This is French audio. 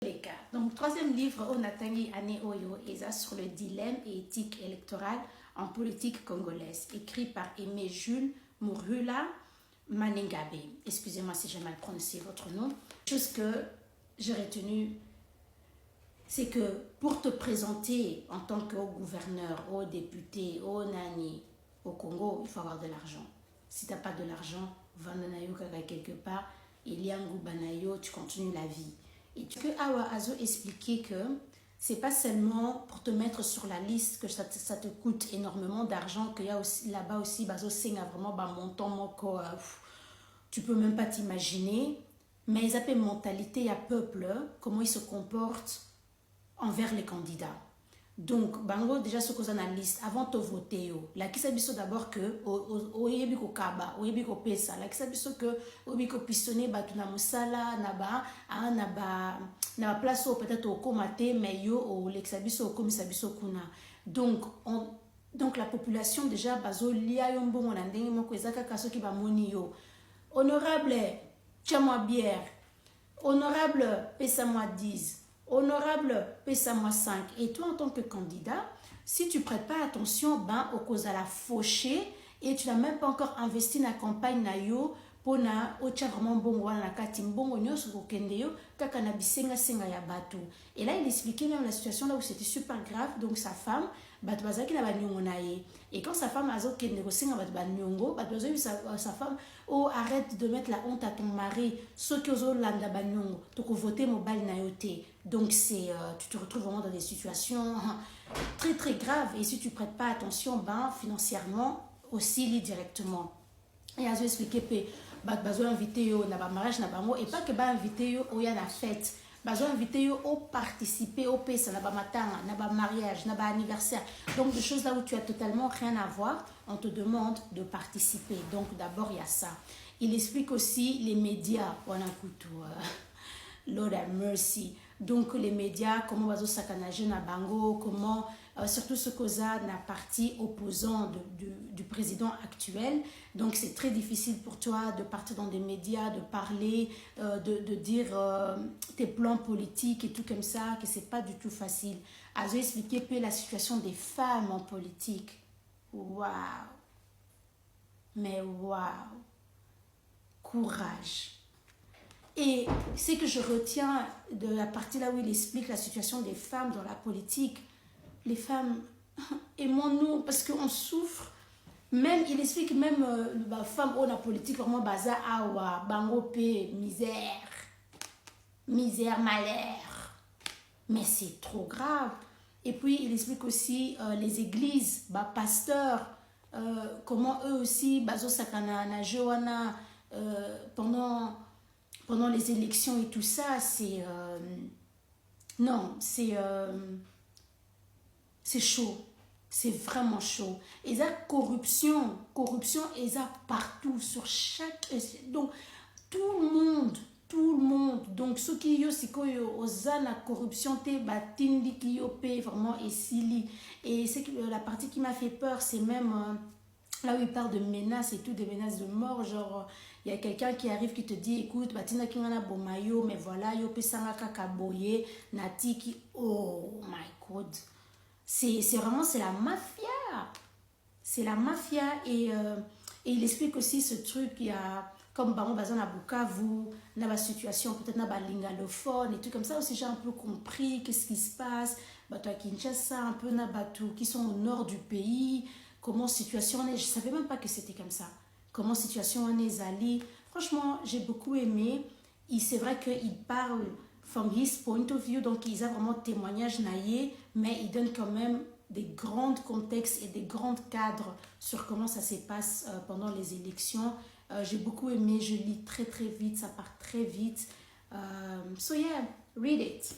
les cas. Donc, troisième livre, on attend Ane Oyo, et ça sur le dilemme et éthique électorale en politique congolaise, écrit par Aimé Jules Murula Manengabe. Excusez-moi si j'ai mal prononcé votre nom. Chose que j'ai retenue, c'est que pour te présenter en tant que gouverneur, au député, au nani, au Congo, il faut avoir de l'argent. Si tu n'as pas de l'argent, vandanayo quelque part, il y a un goubanayo, tu continues la vie. Et que Awa Azo expliquait que c'est pas seulement pour te mettre sur la liste que ça te coûte énormément d'argent, qu'il y a aussi là-bas aussi, Bazo Senga vraiment montant moko, tu peux même pas t'imaginer. Mais ils appellent mentalité à peuple, comment ils se comportent envers les candidats. Donc, bango déjà ce qu'on a la liste avant de voter, la qui s'habille d'abord que au yebiko kaba, au yebiko pesa, la qui s'habille que au yebiko pistonné batuna musala naba na place au peut-être au komate mais yo au l'exabiso au komisabiso kuna. Donc la population déjà bazo lia yombo mon ndenge moko ezaka kaso ki ba moni yo. Honorable, tiens-moi bière. Honorable, pesa-moi 10. Honorable, pesa-moi 5. Et toi, en tant que candidat, si tu ne prêtes pas attention, au cause à la faucher et tu n'as même pas encore investi dans la campagne nayo pour na ocha vraiment bon wala na kati mbongo nyoso ko kende yo kaka na bisenga senga ya bato. Et là, il expliquait même la situation là où c'était super grave. Donc sa femme, bato bazaki na banyongo na ye. Et quand sa femme a zo kende ko senga bato banyongo, bato bazo sa femme oh arrête de mettre la honte à ton mari, ceux qui osent landa banyongo, to ko voter mobile na yote. Donc c'est tu te retrouves vraiment dans des situations très très graves et si tu prêtes pas attention, financièrement aussi directement. Et Azo expliqué que bazo invité yo na ba mariage na bango et pas que ba invité yo au ya na fête. Bazo invité yo au participer au pesa na ba matanga, na ba mariage, na ba anniversaire. Donc des choses là où tu as totalement rien à voir, on te demande de participer. Donc d'abord il y a ça. Il explique aussi les médias, Lord have mercy. Donc les médias, comment bazo sakanaje na bango, comment surtout ce causa na parti opposant du président actuel. Donc c'est très difficile pour toi de partir dans des médias, de parler, de dire tes plans politiques et tout comme ça, que c'est pas du tout facile. Azo expliqué peu la situation des femmes en politique. Waouh! Mais waouh! Courage! Et ce que je retiens de la partie là où il explique la situation des femmes dans la politique, les femmes, aimons-nous parce qu'on souffre. Même, il explique même la femme dans la politique, vraiment, baza awa, bango pe, misère, malheur. Mais c'est trop grave. Et puis, il explique aussi les églises, pasteurs, comment eux aussi, bazo sakana, na joana, pendant les élections et tout ça, c'est... non, c'est chaud. C'est vraiment chaud. Et ça, corruption, et ça partout, sur chaque... Donc, tout le monde. Donc, ceux qui ont la corruption, batindi qui ont vraiment essili. Et c'est la partie qui m'a fait peur, c'est même... là où il parle de menaces et tout, des menaces de mort, genre, il y a quelqu'un qui arrive qui te dit, écoute, batina kingana bomayo, mais voilà, yo pesanga kakaboye, nati qui, oh my god. C'est vraiment, c'est la mafia. C'est la mafia et il explique aussi ce truc, il y a, comme Baron Bazan à Bukavu, dans la situation, peut-être dans la lingalophone et tout comme ça, aussi j'ai un peu compris qu'est-ce qui se passe, bateau à Kinshasa, un peu na bateau qui sont au nord du pays, comment situation on est, je ne savais même pas que c'était comme ça. Comment situation on est Ali. Franchement, j'ai beaucoup aimé. C'est vrai qu'il parle from his point of view, donc il a vraiment témoignage naïe, mais il donne quand même des grands contextes et des grands cadres sur comment ça se passe pendant les élections. J'ai beaucoup aimé, je lis très très vite, ça part très vite. So yeah, read it.